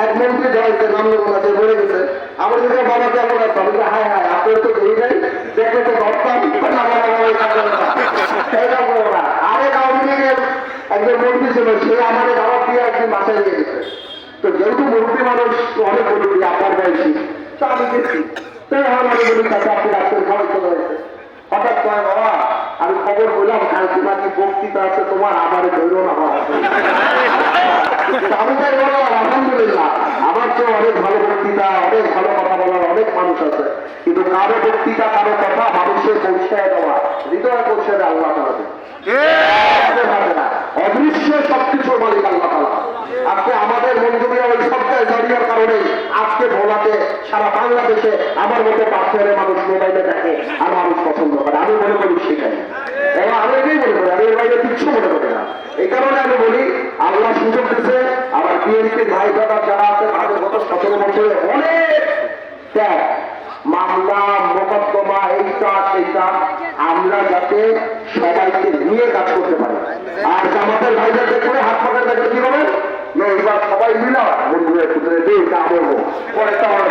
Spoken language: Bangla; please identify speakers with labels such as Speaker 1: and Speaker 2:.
Speaker 1: এক মন্ত্রী জড়াইছে নামলেন আছে বলে গেছে আমার দিকে বাবা কেমন আছে আমি হায় হায় আপনার তো দেরি নাই দেখলে তো আরেক আওয়ামী লীগের একজন মন্ত্রী ছিল সে আমাদের দাওয়াত দিয়ে একদিন বাসায় নিয়ে গেছে। তো যেহেতু মুরব্বী মানুষ অনেক মুরব্বী আপনার বয়সী তো আমি গেছি তাই আমার বলি কাছে আপনি ডাক্তার খাওয়াই চলে হয়েছে হঠাৎ কয় বাবা আমি খবর বললাম কালকে নাকি বক্তৃতা আছে তোমার আমার ধৈর্য না আমি তাই বললাম আলহামদুলিল্লাহ আমার চেয়ে অনেক ভালো বক্তৃতা অনেক ভালো কথা বলার অনেক মানুষ আছে কিন্তু কারো বক্তৃতা কারো কথা মানুষের পৌঁছায় দেওয়া হৃদয় পৌঁছে দেয় আল্লাহ তাআলা না অদৃশ্য সবকিছুর মালিক আল্লাহ তাআলা। আজকে আমাদের মঞ্জুরিয়া ওই সবটাই দাঁড়িয়ার কারণে আজকে ভোলাতে সারা বাংলাদেশে আমার মতো পাথরের মানুষ মোবাইলে দেখে আর মানুষ পছন্দ করে আমি মনে করি সেটাই এবং আমি এটাই মনে করি আমি এর বাইরে কিচ্ছু মনে করি না। এই কারণে আমি বলি আল্লাহ সুযোগ দিচ্ছে আমার বিএনপির ভাই দাদা যারা আছে তাদের গত 17 বছরে অনেক ত্যাগ মামলা মোকদ্দমা এইটা সেইটা আমরা যাতে সবাইকে নিয়ে কাজ করতে পারি। আর জামাতের ভাইদের দেখলে হাত পাখার দেখলে কি হবে এবার সবাই মিলা বন্ধুদের পুত্রে দিয়ে কামড়বো পরে তো আমার